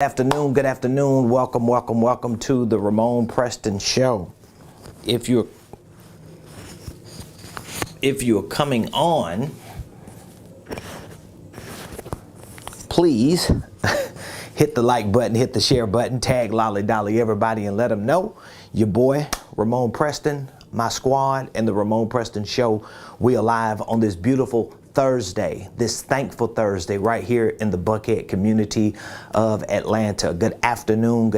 Good afternoon. Welcome to the Ramonepreston show. If you're coming on, please hit the like button, hit the share button, tag Lolly Dolly everybody and let them know your boy Ramonepreston, my squad, and the Ramonepreston show. We are live on this beautiful Thursday, this thankful Thursday, right here in the Buckhead community of Atlanta. Good afternoon.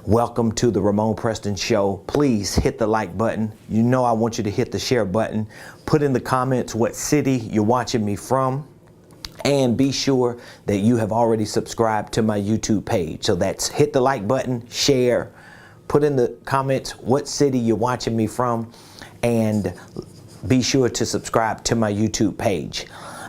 Welcome to the Ramonepreston show. Please hit the like button. You know I want you to hit the share button. Put in the comments what city you're watching me from. And be sure that you have already subscribed to my YouTube page. So that's hit the like button, share, put in the comments what city you're watching me from, and be sure to subscribe to my YouTube page.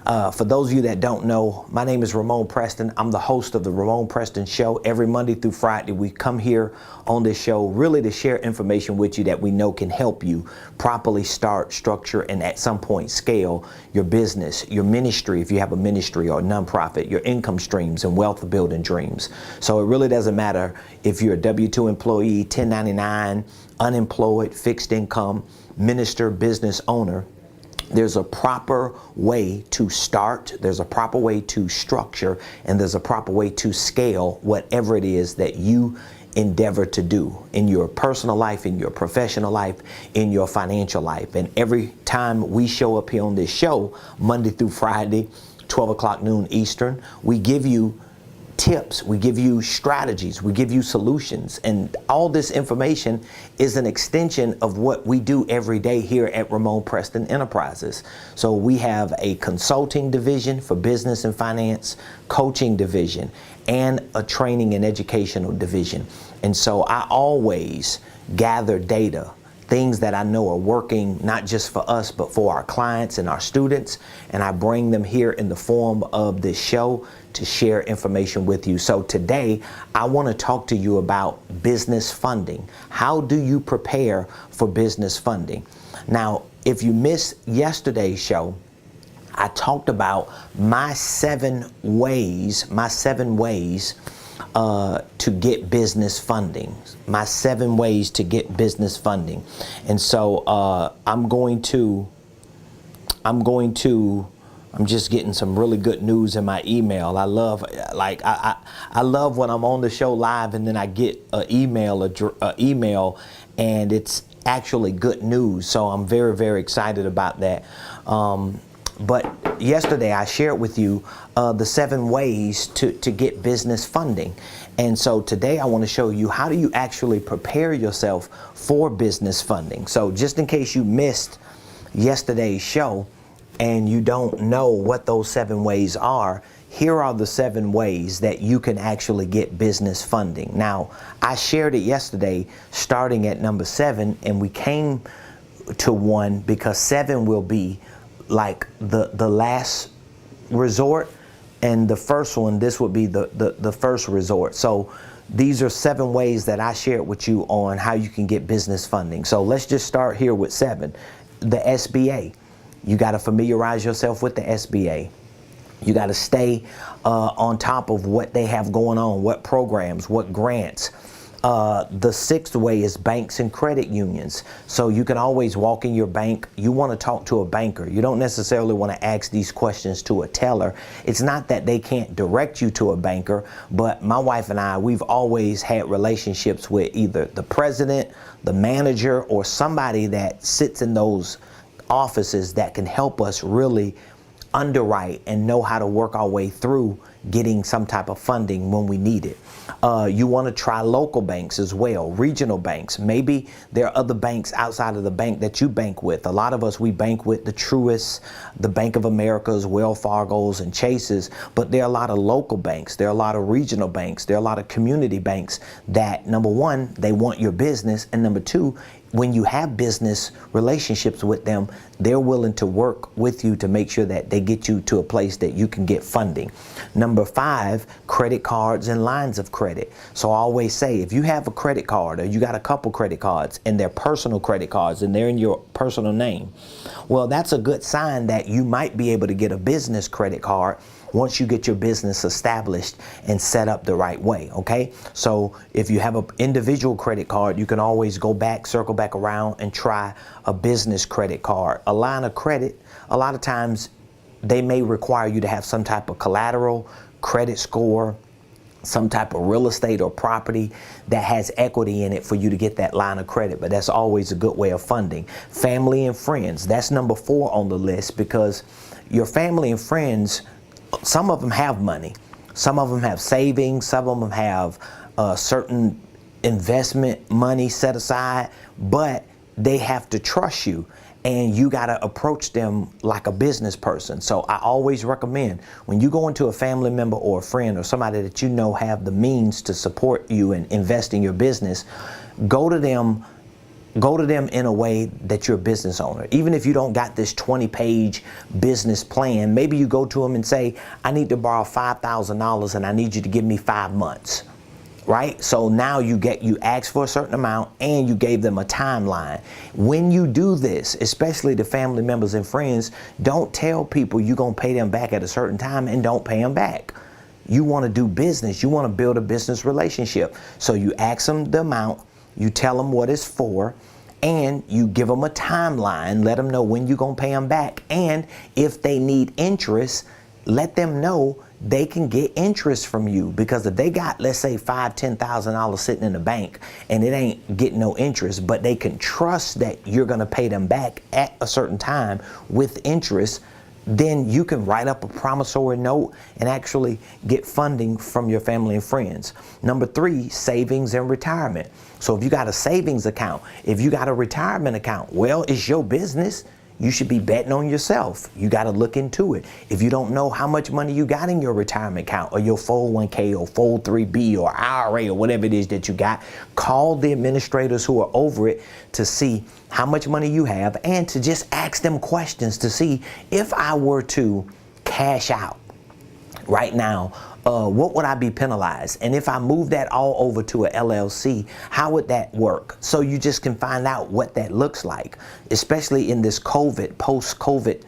For those of you that don't know, my name is Ramonepreston. I'm the host of the Ramonepreston show. Every Monday through Friday, we come here on this show really to share information with you that we know can help you properly start, structure, and at some point scale your business, your ministry, if you have a ministry or a nonprofit, your income streams and wealth building dreams. So it really doesn't matter if you're a W-2 employee, 1099, unemployed, fixed income, minister, business owner. There's a proper way to start, there's a proper way to structure, and there's a proper way to scale whatever it is that you endeavor to do in your personal life, in your professional life, in your financial life. And every time we show up here on this show, Monday through Friday, 12 o'clock noon Eastern, we give you tips, we give you strategies, we give you solutions, and all this information is an extension of what we do every day here at Ramonepreston Enterprises. So we have a consulting division for business and finance, coaching division, and a training and educational division. And so I always gather data, things that I know are working not just for us but for our clients and our students, and I bring them here in the form of this show to share information with you. So today I want to talk to you about business funding. How do you prepare for business funding? Now, if you missed yesterday's show, I talked about my seven ways to get business funding. My 7 ways to get business funding. And so I'm just getting some really good news in my email. I love when I'm on the show live and then I get an email and it's actually good news. So I'm very, very excited about that. But yesterday I shared with you the 7 ways to get business funding. And so today I want to show you how do you actually prepare yourself for business funding. So just in case you missed yesterday's show and you don't know what those 7 ways are, here are the 7 ways that you can actually get business funding. Now, I shared it yesterday starting at number 7, and we came to 1 because 7 will be like the last resort, and the first one, this would be the first resort. So these are 7 ways that I shared with you on how you can get business funding. So let's just start here with 7. The SBA. You got to familiarize yourself with the SBA. You got to stay on top of what they have going on, what programs, what grants. The 6th way is banks and credit unions. So you can always walk in your bank. You want to talk to a banker. You don't necessarily want to ask these questions to a teller. It's not that they can't direct you to a banker, but my wife and I, we've always had relationships with either the president, the manager, or somebody that sits in those offices that can help us really underwrite and know how to work our way through getting some type of funding when we need it. You want to try local banks as well, regional banks. Maybe there are other banks outside of the bank that you bank with. A lot of us, we bank with the Truists, the Bank of Americas, Wells Fargo's, and Chase's, but there are a lot of local banks. There are a lot of regional banks. There are a lot of community banks that, number one, they want your business, and number two, when you have business relationships with them, they're willing to work with you to make sure that they get you to a place that you can get funding. Number 5, credit cards and lines of credit. So I always say, if you have a credit card or you got a couple credit cards and they're personal credit cards and they're in your personal name, well, that's a good sign that you might be able to get a business credit card once you get your business established and set up the right way, okay? So if you have an individual credit card, you can always go back, circle back around and try a business credit card. A line of credit, a lot of times they may require you to have some type of collateral, credit score, some type of real estate or property that has equity in it for you to get that line of credit, but that's always a good way of funding. Family and friends, that's number 4 on the list, because your family and friends, some of them have money, some of them have savings, some of them have certain investment money set aside, but they have to trust you. And you got to approach them like a business person. So I always recommend, when you go into a family member or a friend or somebody that you know have the means to support you and invest in your business, go to them in a way that you're a business owner. Even if you don't got this 20-page business plan, maybe you go to them and say, I need to borrow $5,000 and I need you to give me 5 months. Right? So now you ask for a certain amount and you gave them a timeline. When you do this, especially the family members and friends, don't tell people you're going to pay them back at a certain time and don't pay them back. You want to do business. You want to build a business relationship. So you ask them the amount, you tell them what it's for, and you give them a timeline, let them know when you're going to pay them back. And if they need interest, let them know they can get interest from you, because if they got, let's say, $5,000-$10,000 sitting in the bank and it ain't getting no interest, but they can trust that you're going to pay them back at a certain time with interest, then you can write up a promissory note and actually get funding from your family and friends. Number 3, savings and retirement. So if you got a savings account, if you got a retirement account, well, it's your business. You should be betting on yourself. You got to look into it. If you don't know how much money you got in your retirement account or your 401k or 403b or IRA or whatever it is that you got, call the administrators who are over it to see how much money you have and to just ask them questions to see, if I were to cash out right now, what would I be penalized? And if I move that all over to a LLC, how would that work? So you just can find out what that looks like, especially in this post-COVID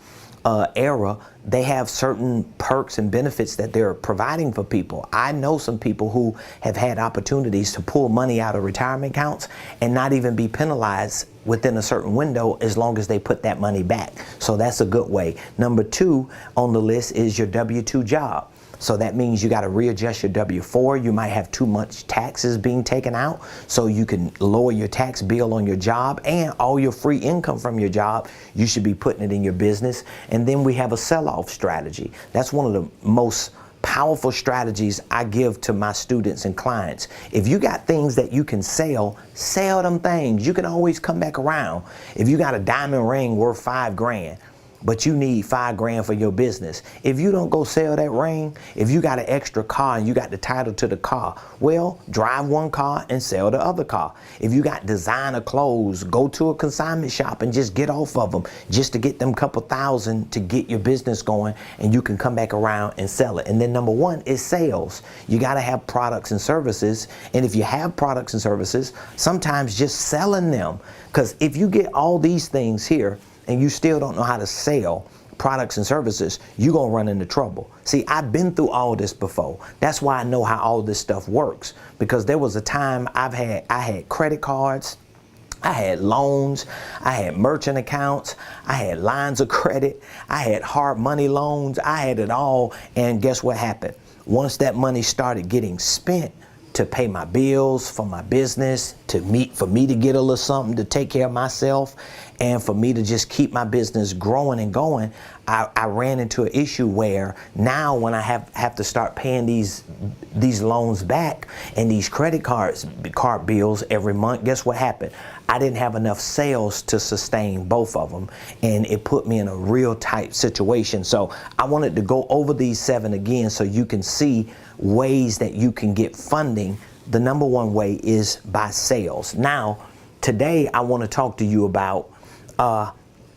era. They have certain perks and benefits that they're providing for people. I know some people who have had opportunities to pull money out of retirement accounts and not even be penalized within a certain window as long as they put that money back. So that's a good way. Number 2 on the list is your W-2 job. So that means you got to readjust your W-4. You might have too much taxes being taken out, so you can lower your tax bill on your job, and all your free income from your job, you should be putting it in your business. And then we have a sell-off strategy. That's one of the most powerful strategies I give to my students and clients. If you got things that you can sell them things. You can always come back around. If you got a diamond ring worth $5,000, but you need $5,000 for your business, if you don't go sell that ring, if you got an extra car and you got the title to the car, well, drive one car and sell the other car. If you got designer clothes, go to a consignment shop and just get off of them, just to get them couple thousand to get your business going, and you can come back around and sell it. And then number 1 is sales. You got to have products and services. And if you have products and services, sometimes just selling them, because if you get all these things here and you still don't know how to sell products and services, you're going to run into trouble. See, I've been through all this before. That's why I know how all this stuff works, because there was a time I had credit cards, I had loans, I had merchant accounts, I had lines of credit, I had hard money loans, I had it all. And guess what happened? Once that money started getting spent to pay my bills for my business, for me to get a little something to take care of myself, and for me to just keep my business growing and going, I ran into an issue where now when I have to start paying these loans back and these credit card bills every month, guess what happened? I didn't have enough sales to sustain both of them, and it put me in a real tight situation. So I wanted to go over these 7 again so you can see ways that you can get funding. The number 1 way is by sales. Now, today I want to talk to you about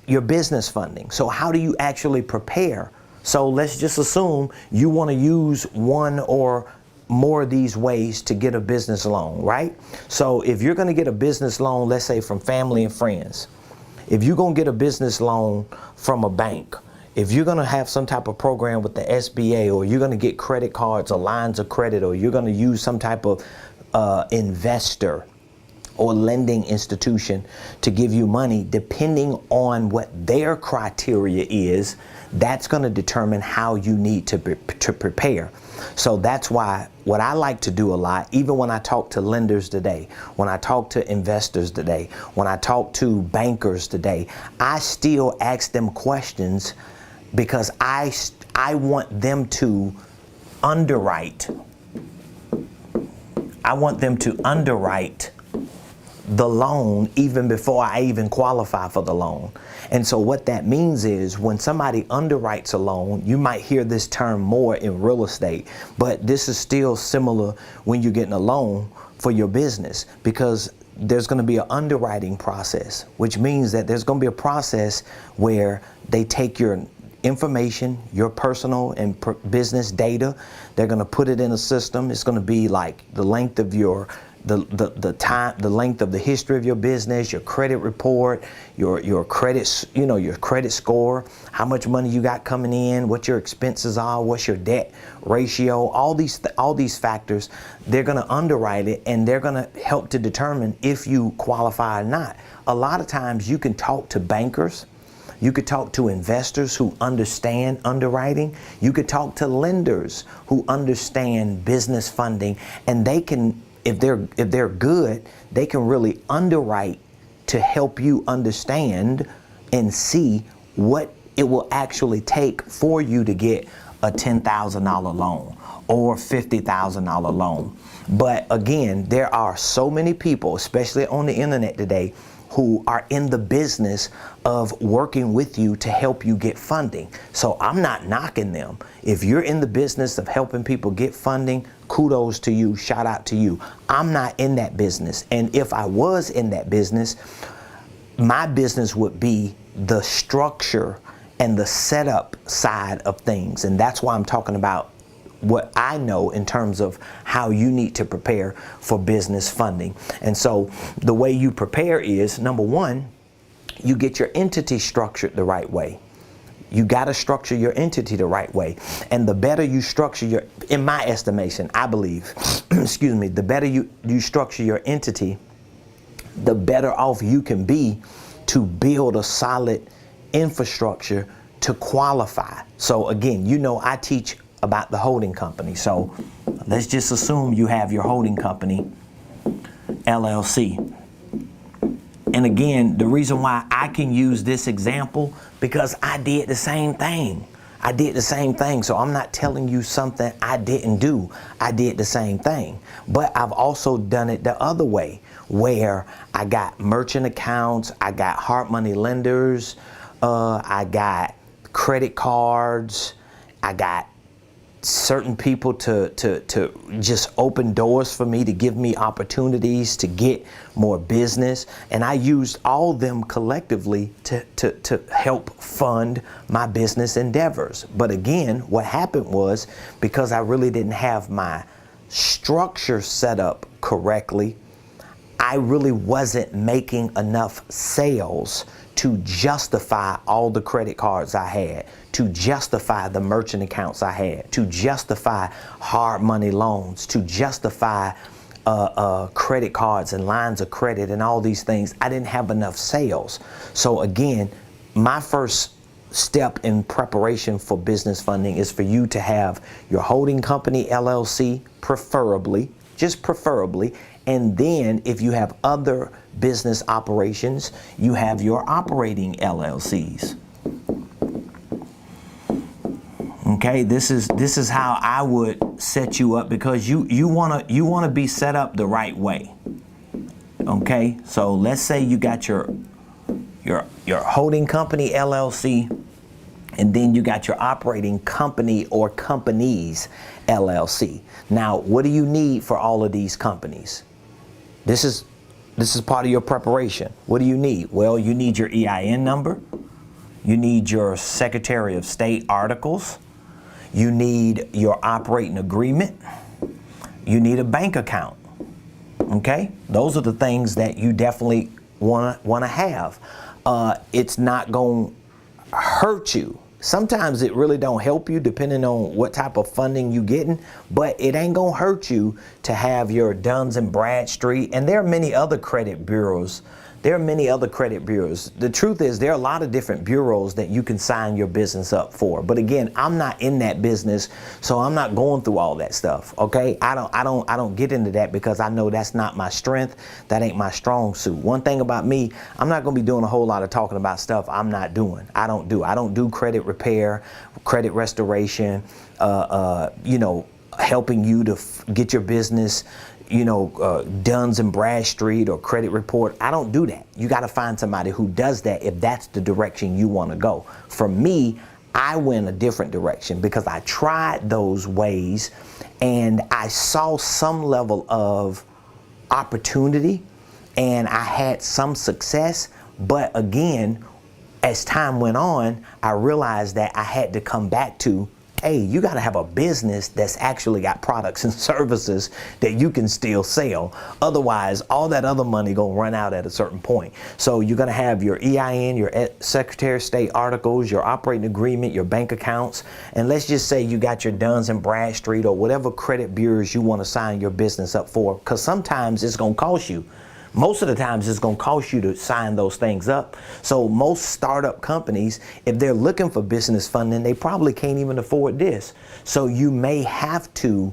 your business funding. So how do you actually prepare? So let's just assume you want to use one or more of these ways to get a business loan, right? So if you're going to get a business loan, let's say from family and friends, if you're going to get a business loan from a bank, if you're going to have some type of program with the SBA, or you're going to get credit cards or lines of credit, or you're going to use some type of investor or lending institution to give you money, depending on what their criteria is, that's going to determine how you need to prepare. So that's why what I like to do a lot, even when I talk to lenders today, when I talk to investors today, when I talk to bankers today, I still ask them questions, because I want them to underwrite. I want them to underwrite the loan even before I even qualify for the loan. And so what that means is, when somebody underwrites a loan, you might hear this term more in real estate, but this is still similar when you're getting a loan for your business, because there's going to be an underwriting process, which means that there's going to be a process where they take your information, your personal and business data, they're going to put it in a system. It's going to be like the length of your the length of the history of your business, your credit report, your credit, your credit score, how much money you got coming in, what your expenses are, what's your debt ratio, all these factors. They're going to underwrite it, and they're going to help to determine if you qualify or not. A lot of times you can talk to bankers, you could talk to investors who understand underwriting, you could talk to lenders who understand business funding, and they can, if they're good, they can really underwrite to help you understand and see what it will actually take for you to get a $10,000 loan or $50,000 loan. But again, there are so many people, especially on the internet today, who are in the business of working with you to help you get funding. So I'm not knocking them. If you're in the business of helping people get funding, kudos to you, shout out to you. I'm not in that business. And if I was in that business, my business would be the structure and the setup side of things. And that's why I'm talking about what I know in terms of how you need to prepare for business funding. And so the way you prepare is, number one, you get your entity structured the right way. You got to structure your entity the right way. And the better you structure your, in my estimation, I believe, excuse me, the better you structure your entity, the better off you can be to build a solid infrastructure to qualify. So again, I teach about the holding company. So let's just assume you have your holding company, LLC. And again, the reason why I can use this example, because I did the same thing. So I'm not telling you something I didn't do. I did the same thing. But I've also done it the other way, where I got merchant accounts, I got hard money lenders, I got credit cards, I got certain people to just open doors for me, to give me opportunities to get more business. And I used all of them collectively to help fund my business endeavors. But again, what happened was, because I really didn't have my structure set up correctly, I really wasn't making enough sales to justify all the credit cards I had, to justify the merchant accounts I had, to justify hard money loans, to justify credit cards and lines of credit and all these things. I didn't have enough sales. So again, my first step in preparation for business funding is for you to have your holding company, LLC, preferably, just preferably. And then if you have other business operations, you have your operating LLCs. Okay, this is how I would set you up, because you wanna be set up the right way. Okay, so let's say you got your holding company, LLC, and then you got your operating company or companies, LLC. Now, what do you need for all of these companies? This is part of your preparation. What do you need? Well, you need your EIN number. You need your Secretary of State articles. You need your operating agreement. You need a bank account. Okay? Those are the things that you definitely want to have. It's not going to hurt you Sometimes it really don't help you depending on what type of funding you getting, but it ain't gonna hurt you to have your Duns and Bradstreet, and there are many other credit bureaus. The truth is there are a lot of different bureaus that you can sign your business up for. But again, I'm not in that business, so I'm not going through all that stuff. Okay, I don't get into that because I know that's not my strength. That ain't my strong suit. One thing about me, I'm not gonna be doing a whole lot of talking about stuff I'm not doing. I don't do credit repair, credit restoration, helping you to get your business, Duns and Bradstreet or credit report. I don't do that. You got to find somebody who does that if that's the direction you want to go. For me, I went a different direction because I tried those ways and I saw some level of opportunity and I had some success. But again, as time went on, I realized that I had to come back to, hey, you got to have a business that's actually got products and services that you can still sell. Otherwise, all that other money gonna run out at a certain point. So you're gonna have your EIN, your Secretary of State articles, your operating agreement, your bank accounts, and let's just say you got your Duns and Bradstreet or whatever credit bureaus you want to sign your business up for, because sometimes it's gonna cost you. Most of the times it's going to cost you to sign those things up. So most startup companies, if they're looking for business funding, they probably can't even afford this. So you may have to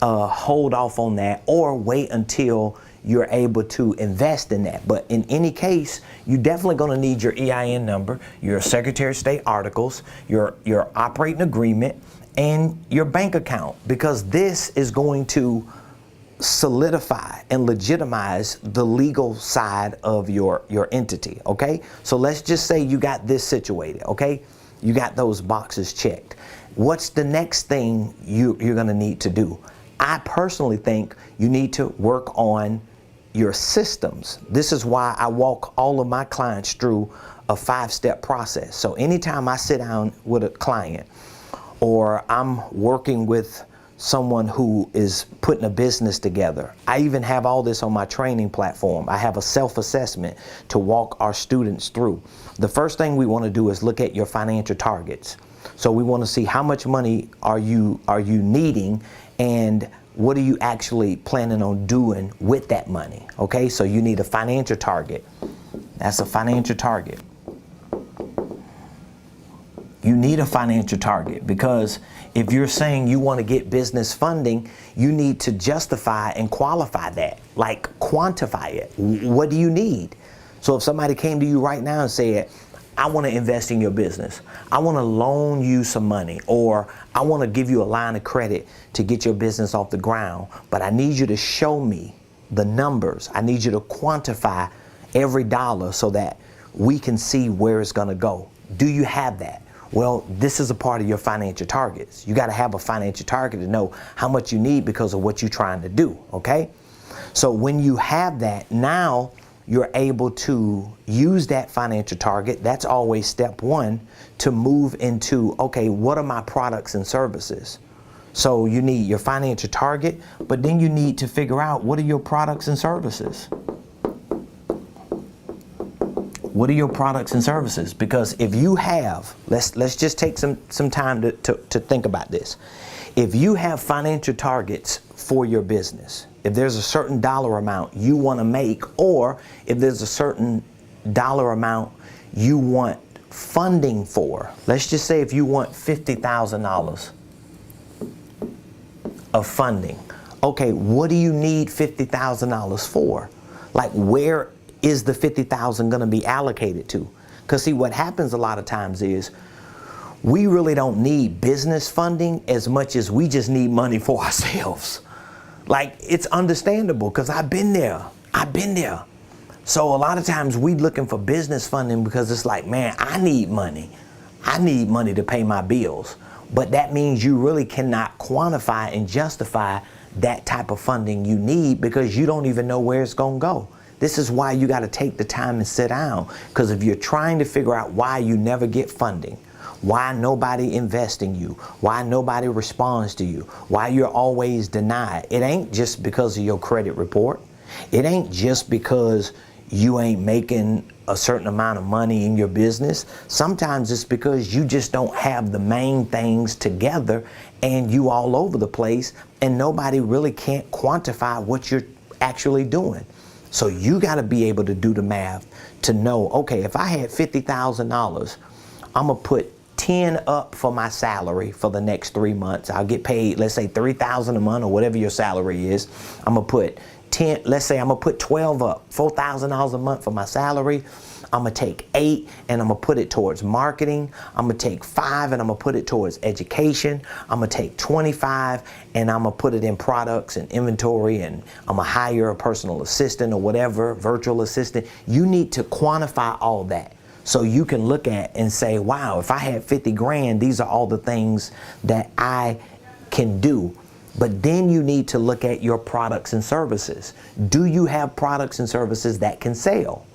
hold off on that or wait until you're able to invest in that. But in any case, you're definitely going to need your EIN number, your Secretary of State articles, your operating agreement, and your bank account, because this is going to solidify and legitimize the legal side of your entity. Okay, so let's just say you got this situated. Okay, you got those boxes checked. What's the next thing you're going to need to do? I personally think you need to work on your systems. This is why I walk all of my clients through a 5-step process. So anytime I sit down with a client or I'm working with someone who is putting a business together, I even have all this on my training platform. I have a self-assessment to walk our students through. The first thing we want to do is look at your financial targets. So we want to see how much money are you needing and what are you actually planning on doing with that money. Okay, so you need a financial target. That's a financial target. You need a financial target because if you're saying you want to get business funding, you need to justify and qualify that, like quantify it. What do you need? So if somebody came to you right now and said, I want to invest in your business, I want to loan you some money, or I want to give you a line of credit to get your business off the ground, but I need you to show me the numbers. I need you to quantify every dollar so that we can see where it's going to go. Do you have that? Well, this is a part of your financial targets. You got to have a financial target to know how much you need because of what you're trying to do, okay? So when you have that, now you're able to use that financial target. That's always step one to move into, okay, what are my products and services? So you need your financial target, but then you need to figure out what are your products and services. What are your products and services? Because if you have, let's just take some time to think about this. If you have financial targets for your business, if there's a certain dollar amount you want to make, or if there's a certain dollar amount you want funding for, let's just say if you want $50,000 of funding. Okay, what do you need $50,000 for? Like, where is the $50,000 going to be allocated to? Because see, what happens a lot of times is we really don't need business funding as much as we just need money for ourselves. Like, it's understandable because I've been there. So a lot of times we looking for business funding because it's like, man, I need money. I need money to pay my bills. But that means you really cannot quantify and justify that type of funding you need because you don't even know where it's going to go. This is why you got to take the time and sit down, because if you're trying to figure out why you never get funding, why nobody invests in you, why nobody responds to you, why you're always denied, it ain't just because of your credit report. It ain't just because you ain't making a certain amount of money in your business. Sometimes it's because you just don't have the main things together and you all over the place and nobody really can't quantify what you're actually doing. So you got to be able to do the math to know, okay, if I had $50,000, I'm going to put 10 up for my salary for the next 3 months. I'll get paid, let's say $3,000 a month or whatever your salary is. I'm going to put 10, let's say I'm going to put 12 up, $4,000 a month for my salary. I'm going to take 8 and I'm going to put it towards marketing. I'm going to take 5 and I'm going to put it towards education. I'm going to take 25 and I'm going to put it in products and inventory, and I'm going to hire a personal assistant or whatever, virtual assistant. You need to quantify all that so you can look at and say, wow, if I had 50 grand, these are all the things that I can do. But then you need to look at your products and services. Do you have products and services that can sell?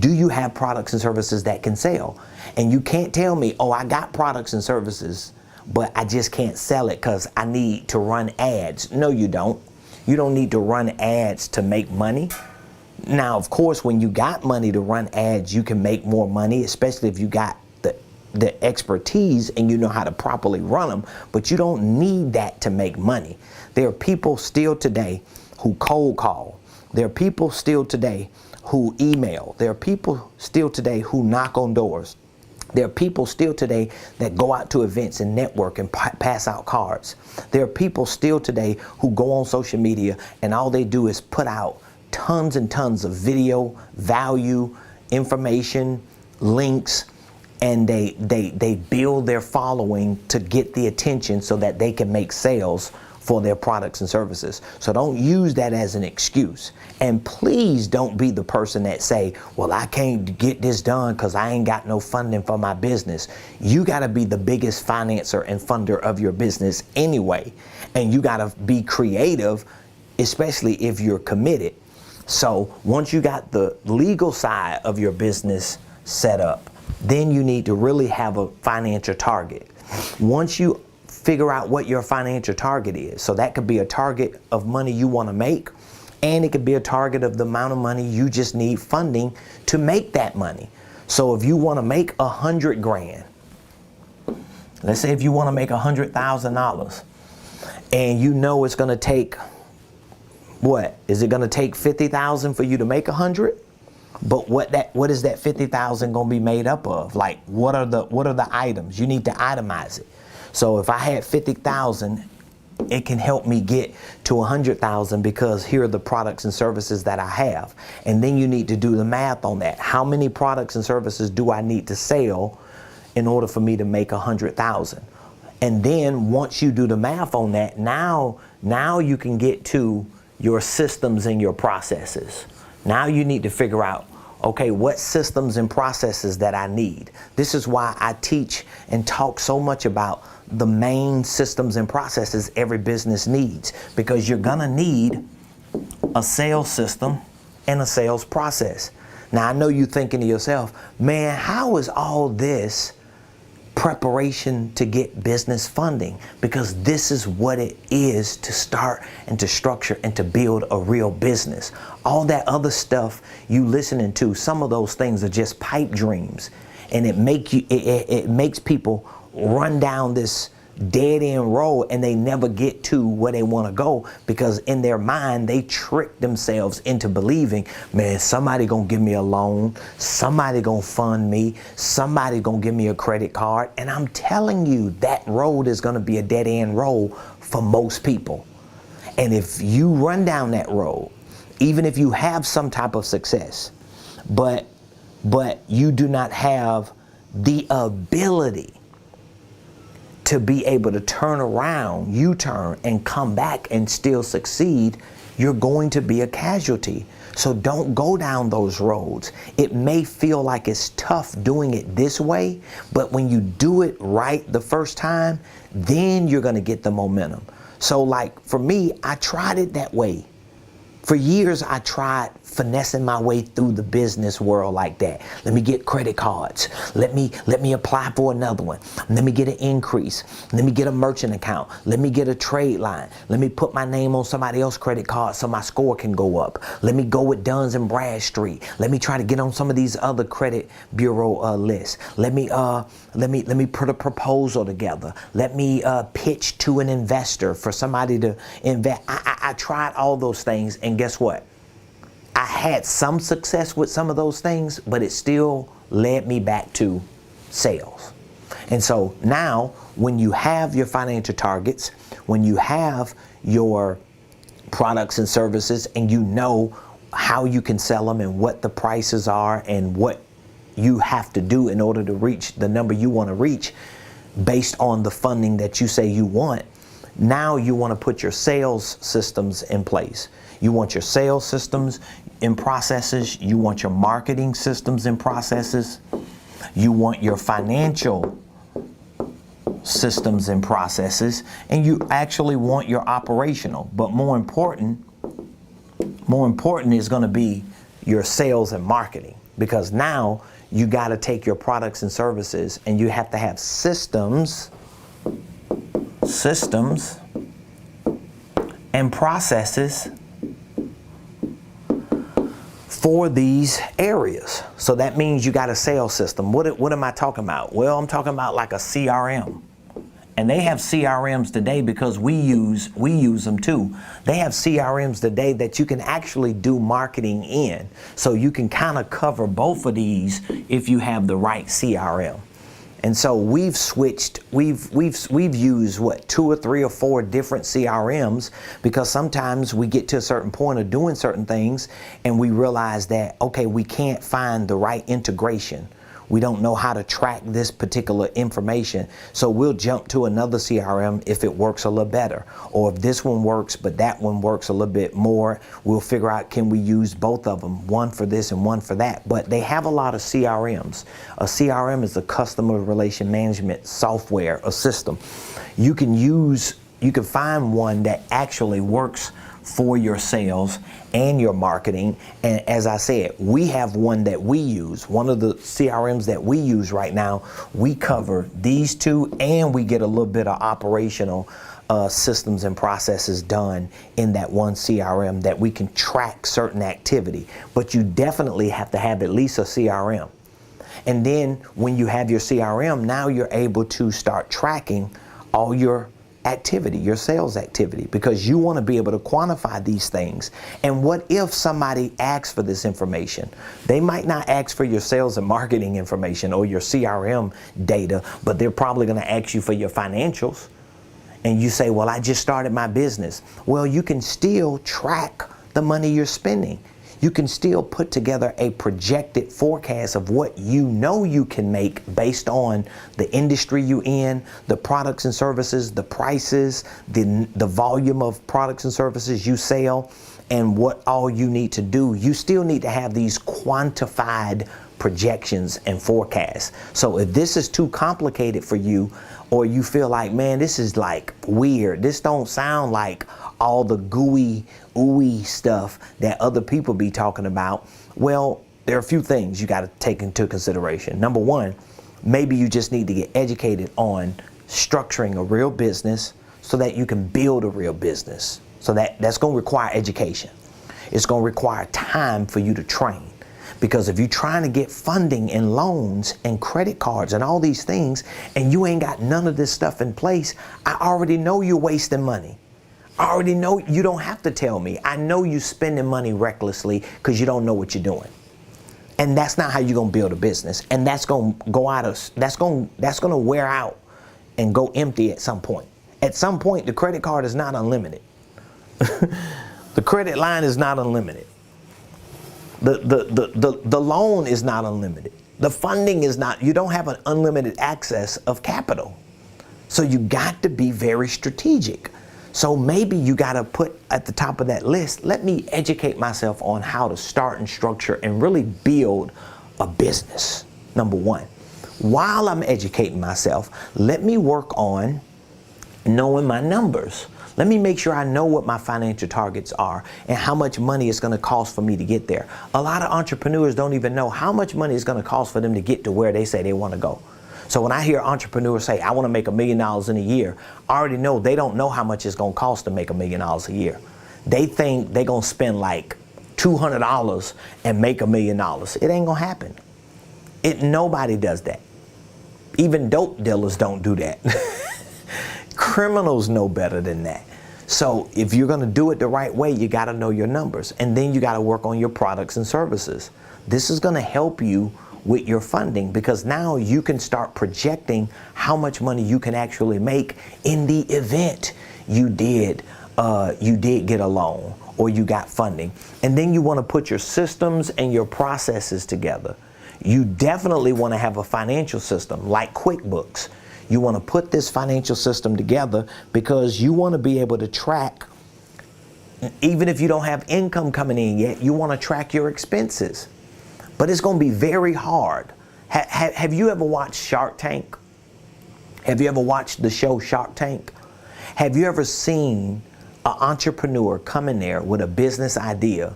Do you have products and services that can sell? And you can't tell me, oh, I got products and services, but I just can't sell it because I need to run ads. No, you don't. You don't need to run ads to make money. Now, of course, when you got money to run ads, you can make more money, especially if you got the expertise and you know how to properly run them, but you don't need that to make money. There are people still today who cold call. There are people still today who email. There are people still today who knock on doors. There are people still today that go out to events and network and pass out cards. There are people still today who go on social media and all they do is put out tons and tons of video, value, information, links, and they build their following to get the attention so that they can make sales for their products and services. So don't use that as an excuse. And please don't be the person that say, well, I can't get this done because I ain't got no funding for my business. You got to be the biggest financer and funder of your business anyway. And you got to be creative, especially if you're committed. So once you got the legal side of your business set up, then you need to really have a financial target. Once you figure out what your financial target is, so that could be a target of money you want to make, and it could be a target of the amount of money you just need funding to make that money. So if you want to make 100 grand, let's say if you want to make $100,000 and you know it's going to take, what? Is it going to take 50,000 for you to make 100? But what is that 50,000 going to be made up of? Like, what are the items? You need to itemize it. So if I had 50,000, it can help me get to 100,000 because here are the products and services that I have. And then you need to do the math on that. How many products and services do I need to sell in order for me to make 100,000? And then once you do the math on that, now you can get to your systems and your processes. Now you need to figure out, okay, what systems and processes that I need. This is why I teach and talk so much about the main systems and processes every business needs, because you're gonna need a sales system and a sales process. Now I know you're thinking to yourself, man, how is all this preparation to get business funding? Because this is what it is to start and to structure and to build a real business. All that other stuff you listening to, some of those things are just pipe dreams, and it makes people run down this dead end road and they never get to where they want to go, because in their mind they trick themselves into believing, man, somebody gonna give me a loan, somebody gonna fund me, somebody gonna give me a credit card. And I'm telling you, that road is gonna be a dead end road for most people. And if you run down that road, even if you have some type of success, but you do not have the ability to be able to turn around, U-turn, and come back and still succeed, you're going to be a casualty. So don't go down those roads. It may feel like it's tough doing it this way, but when you do it right the first time, then you're gonna get the momentum. So like for me, I tried it that way. For years, I tried finessing my way through the business world like that. Let me get credit cards. Let me apply for another one. Let me get an increase. Let me get a merchant account. Let me get a trade line. Let me put my name on somebody else's credit card so my score can go up. Let me go with Duns and Bradstreet. Let me try to get on some of these other credit bureau lists. Let me put a proposal together. Let me pitch to an investor for somebody to invest. I tried all those things, and guess what? I had some success with some of those things, but it still led me back to sales. And so now, when you have your financial targets, when you have your products and services, and you know how you can sell them and what the prices are and what you have to do in order to reach the number you want to reach based on the funding that you say you want, now you want to put your sales systems in place. You want your sales systems and processes. You want your marketing systems and processes. You want your financial systems and processes. And you actually want your operational. But more important is going to be your sales and marketing. Because now you got to take your products and services and you have to have systems and processes for these areas. So that means you got a sales system. What am I talking about? Well, I'm talking about like a CRM. And they have CRMs today because we use them too. They have CRMs today that you can actually do marketing in. So you can kind of cover both of these if you have the right CRM. And so we've switched, we've used what, 2 or 3 or 4 different CRMs, because sometimes we get to a certain point of doing certain things and we realize that, okay, we can't find the right integration. We don't know how to track this particular information. So we'll jump to another CRM if it works a little better. Or if this one works, but that one works a little bit more, we'll figure out, can we use both of them? One for this and one for that. But they have a lot of CRMs. A CRM is a customer relation management software, a system. You can find one that actually works for your sales and your marketing. And as I said, we have one that we use. One of the CRMs that we use right now, we cover these two, and we get a little bit of operational systems and processes done in that one CRM that we can track certain activity. But you definitely have to have at least a CRM. And then when you have your CRM, now you're able to start tracking all your activity, your sales activity, because you want to be able to quantify these things. And what if somebody asks for this information? They might not ask for your sales and marketing information or your CRM data, but they're probably going to ask you for your financials. And you say, well, I just started my business. Well, you can still track the money you're spending. You can still put together a projected forecast of what you know you can make based on the industry you in, the products and services, the prices, the volume of products and services you sell, and what all you need to do. You still need to have these quantified projections and forecasts. So if this is too complicated for you, or you feel like, man, this is like weird, this don't sound like all the gooey, ooey stuff that other people be talking about, well, there are a few things you got to take into consideration. Number one, maybe you just need to get educated on structuring a real business so that you can build a real business. So that's going to require education. It's going to require time for you to train. Because if you're trying to get funding and loans and credit cards and all these things, and you ain't got none of this stuff in place, I already know you're wasting money. I already know. You don't have to tell me. I know you're spending money recklessly because you don't know what you're doing. And that's not how you're going to build a business. And that's going to go out of, that's going to wear out and go empty at some point. At some point, the credit card is not unlimited. The credit line is not unlimited. The loan is not unlimited. The funding is not, you don't have an unlimited access of capital. So you got to be very strategic. So maybe you got to put at the top of that list, let me educate myself on how to start and structure and really build a business. Number one, while I'm educating myself, let me work on knowing my numbers. Let me make sure I know what my financial targets are and how much money it's going to cost for me to get there. A lot of entrepreneurs don't even know how much money it's going to cost for them to get to where they say they want to go. So when I hear entrepreneurs say, I want to make $1 million in a year, I already know they don't know how much it's going to cost to make $1 million a year. They think they're going to spend like $200 and make $1 million. It ain't going to happen. Nobody does that. Even dope dealers don't do that. Criminals know better than that. So if you're going to do it the right way, you got to know your numbers. And then you got to work on your products and services. This is going to help you with your funding, because now you can start projecting how much money you can actually make in the event you did get a loan or you got funding. And then you want to put your systems and your processes together. You definitely want to have a financial system like QuickBooks. You want to put this financial system together because you want to be able to track, even if you don't have income coming in yet, you want to track your expenses. But it's going to be very hard. Have you ever watched Shark Tank? Have you ever watched the show Shark Tank? Have you ever seen an entrepreneur come in there with a business idea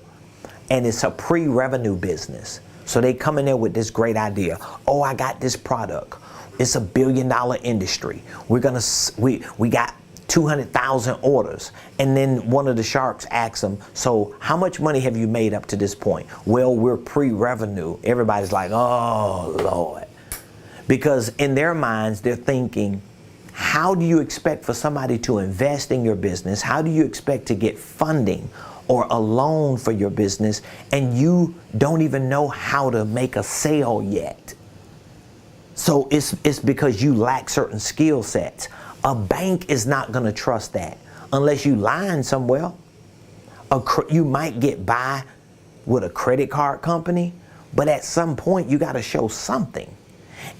and it's a pre-revenue business? So they come in there with this great idea. Oh, I got this product. It's $1 billion industry. We got 200,000 orders. And then one of the sharks asks them, so how much money have you made up to this point? Well, we're pre-revenue. Everybody's like, oh, Lord. Because in their minds, they're thinking, how do you expect for somebody to invest in your business? How do you expect to get funding or a loan for your business and you don't even know how to make a sale yet? So it's because you lack certain skill sets. A bank is not going to trust that unless you line somewhere. You might get by with a credit card company, but at some point you got to show something.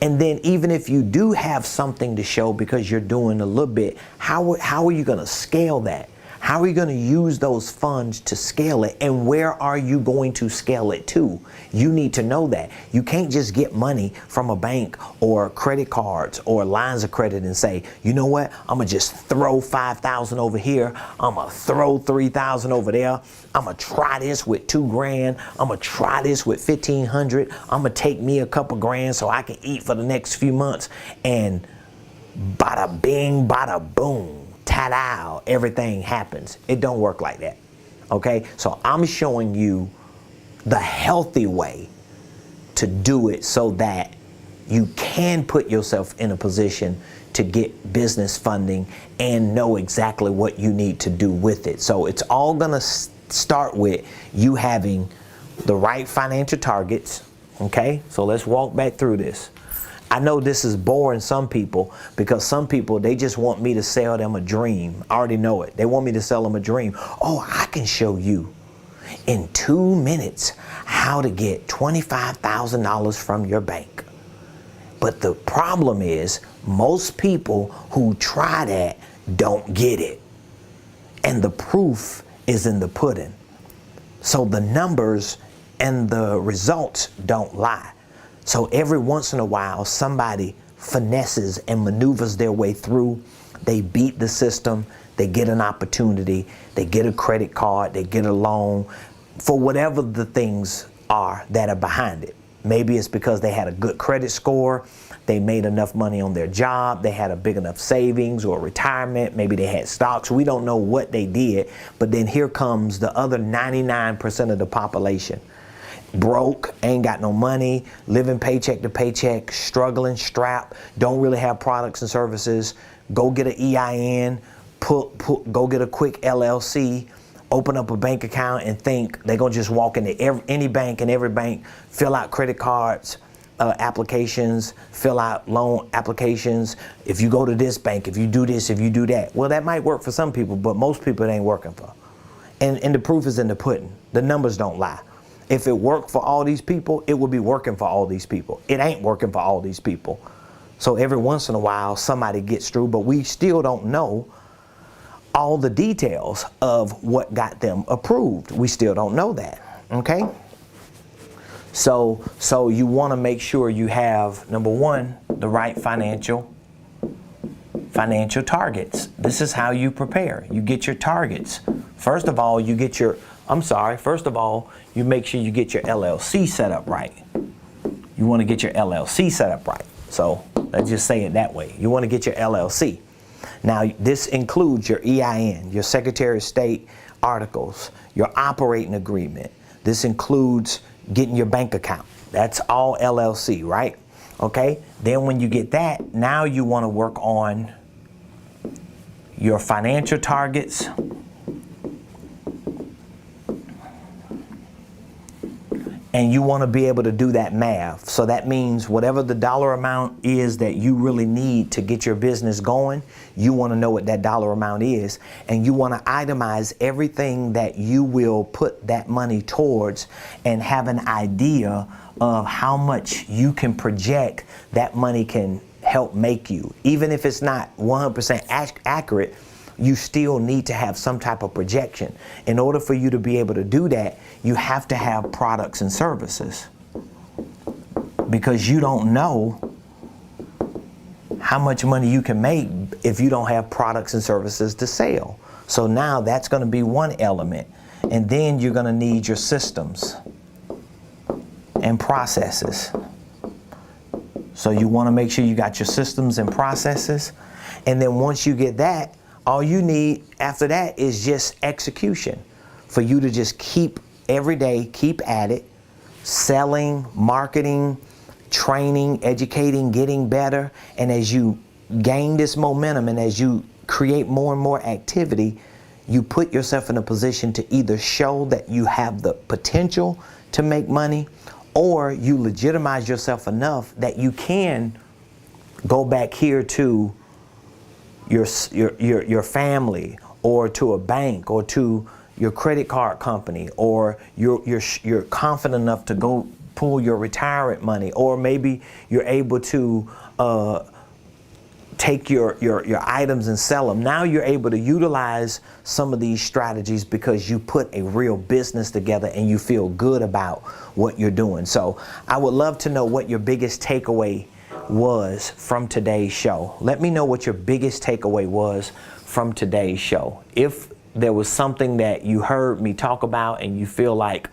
And then even if you do have something to show because you're doing a little bit, how are you going to scale that? How are you going to use those funds to scale it? And where are you going to scale it to? You need to know that. You can't just get money from a bank or credit cards or lines of credit and say, you know what? I'm going to just throw $5,000 over here. I'm going to throw $3,000 over there. I'm going to try this with $2,000. I'm going to try this with $1,500. I'm going to take me a couple grand so I can eat for the next few months. And bada bing, bada boom. Ta-da, everything happens. It don't work like that. Okay? So I'm showing you the healthy way to do it so that you can put yourself in a position to get business funding and know exactly what you need to do with it. So it's all going to start with you having the right financial targets. Okay? So let's walk back through this. I know this is boring some people because some people, they just want me to sell them a dream. I already know it. They want me to sell them a dream. Oh, I can show you in 2 minutes how to get $25,000 from your bank. But the problem is most people who try that don't get it. And the proof is in the pudding. So the numbers and the results don't lie. So every once in a while, somebody finesses and maneuvers their way through. They beat the system. They get an opportunity. They get a credit card. They get a loan for whatever the things are that are behind it. Maybe it's because they had a good credit score. They made enough money on their job. They had a big enough savings or retirement. Maybe they had stocks. We don't know what they did. But then here comes the other 99% of the population. Broke, ain't got no money, living paycheck to paycheck, struggling, strapped, don't really have products and services. Go get an EIN, go get a quick LLC, open up a bank account and think they're going to just walk into any bank and every bank, fill out credit cards, applications, fill out loan applications. If you go to this bank, if you do this, if you do that. Well, that might work for some people, but most people it ain't working for. And the proof is in the pudding. The numbers don't lie. If it worked for all these people, it would be working for all these people. It ain't working for all these people. So every once in a while, somebody gets through, but we still don't know all the details of what got them approved. We still don't know that, okay? So you want to make sure you have, number one, the right financial financial targets. This is how you prepare. You get your targets. First of all, you make sure you get your LLC set up right. You want to get your LLC set up right. So let's just say it that way. You want to get your LLC. Now, this includes your EIN, your Secretary of State articles, your operating agreement. This includes getting your bank account. That's all LLC, right? Okay. Then when you get that, now you want to work on your financial targets. And you want to be able to do that math. So that means whatever the dollar amount is that you really need to get your business going, you want to know what that dollar amount is. And you want to itemize everything that you will put that money towards and have an idea of how much you can project that money can help make you. Even if it's not 100% accurate, you still need to have some type of projection. In order for you to be able to do that, you have to have products and services, because you don't know how much money you can make if you don't have products and services to sell. So now that's going to be one element. And then you're going to need your systems and processes. So you want to make sure you got your systems and processes. And then once you get that, all you need after that is just execution, for you to just keep every day, keep at it, selling, marketing, training, educating, getting better. And as you gain this momentum and as you create more and more activity, you put yourself in a position to either show that you have the potential to make money, or you legitimize yourself enough that you can go back here to your family, or to a bank, or to your credit card company, or you're confident enough to go pull your retirement money, or maybe you're able to take your items and sell them. Now you're able to utilize some of these strategies because you put a real business together and you feel good about what you're doing. So I would love to know what your biggest takeaway was from today's show. Let me know what your biggest takeaway was from today's show. If there was something that you heard me talk about and you feel like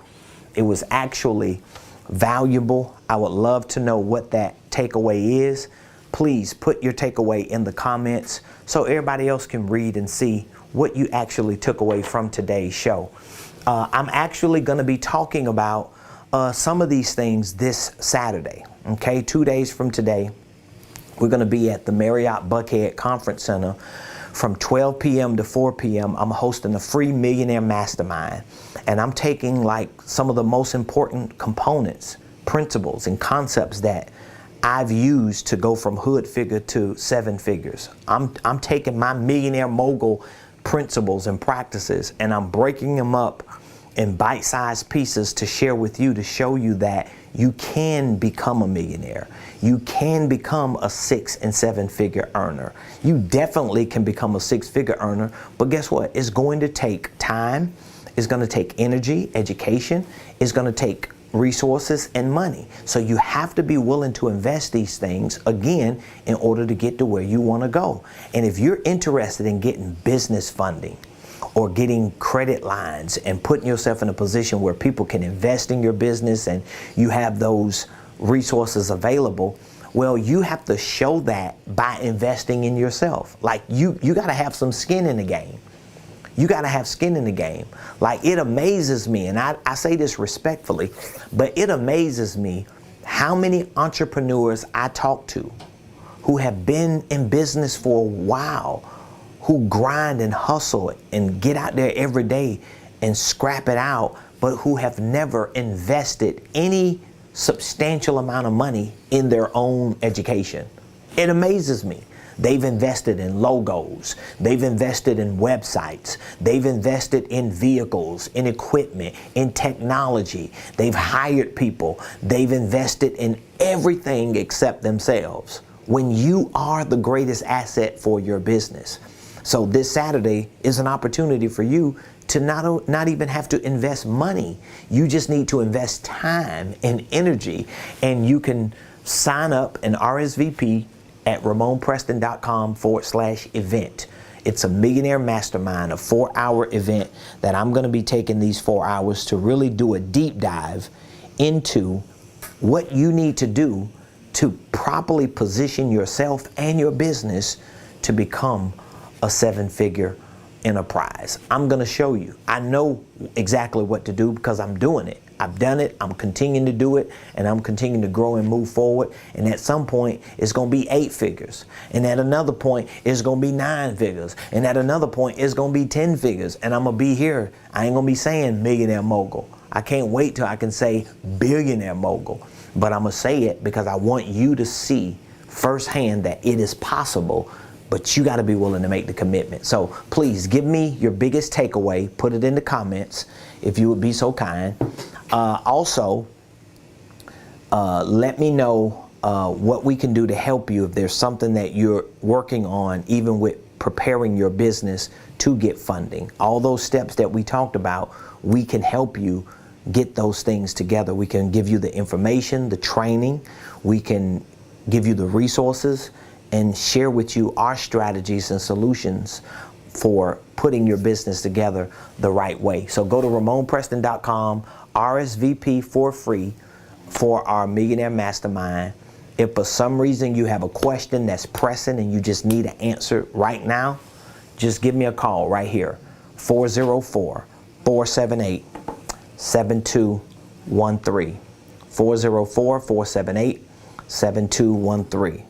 it was actually valuable, I would love to know what that takeaway is. Please put your takeaway in the comments so everybody else can read and see what you actually took away from today's show. I'm actually going to be talking about some of these things this Saturday. Okay, 2 days from today, we're going to be at the Marriott Buckhead Conference Center from 12 p.m. to 4 p.m. I'm hosting a free Millionaire Mastermind, and I'm taking like some of the most important components, principles, and concepts that I've used to go from hood figure to seven figures. I'm taking my millionaire mogul principles and practices, and I'm breaking them up in bite-sized pieces to share with you, to show you that you can become a millionaire. You can become a 6- and 7-figure earner. You definitely can become a 6-figure earner, but guess what? It's going to take time. It's going to take energy, education. It's going to take resources and money. So you have to be willing to invest these things, again, in order to get to where you want to go. And if you're interested in getting business funding, or getting credit lines and putting yourself in a position where people can invest in your business and you have those resources available, well, you have to show that by investing in yourself. Like you got to have some skin in the game. You got to have skin in the game. Like, it amazes me, and I say this respectfully, but it amazes me how many entrepreneurs I talk to who have been in business for a while, who grind and hustle and get out there every day and scrap it out, but who have never invested any substantial amount of money in their own education. It amazes me. They've invested in logos. They've invested in websites. They've invested in vehicles, in equipment, in technology. They've hired people. They've invested in everything except themselves, when you are the greatest asset for your business. So this Saturday is an opportunity for you to not even have to invest money. You just need to invest time and energy, and you can sign up and RSVP at ramonepreston.com/event. It's a Millionaire Mastermind, a 4-hour event that I'm going to be taking these 4 hours to really do a deep dive into what you need to do to properly position yourself and your business to become a 7-figure enterprise. I'm going to show you. I know exactly what to do because I'm doing it. I've done it, I'm continuing to do it, and I'm continuing to grow and move forward. And at some point, it's going to be 8 figures. And at another point, it's going to be 9 figures. And at another point, it's going to be 10 figures. And I'm going to be here. I ain't going to be saying millionaire mogul. I can't wait till I can say billionaire mogul. But I'm going to say it because I want you to see firsthand that it is possible, but you got to be willing to make the commitment. So please give me your biggest takeaway. Put it in the comments if you would be so kind. Also, let me know what we can do to help you if there's something that you're working on, even with preparing your business to get funding. All those steps that we talked about, we can help you get those things together. We can give you the information, the training. We can give you the resources and share with you our strategies and solutions for putting your business together the right way. So go to Ramonepreston.com, RSVP for free for our Millionaire Mastermind. If for some reason you have a question that's pressing and you just need an answer right now, just give me a call right here, 404-478-7213, 404-478-7213.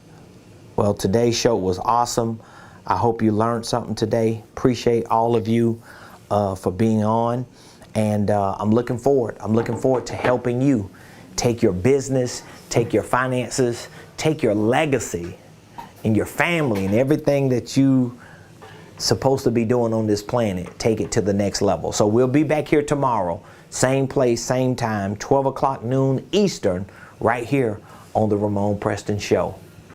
Well, today's show was awesome. I hope you learned something today. Appreciate all of you for being on. And I'm looking forward. I'm looking forward to helping you take your business, take your finances, take your legacy and your family and everything that you supposed to be doing on this planet, take it to the next level. So we'll be back here tomorrow, same place, same time, 12 o'clock noon Eastern, right here on the Ramonepreston Show.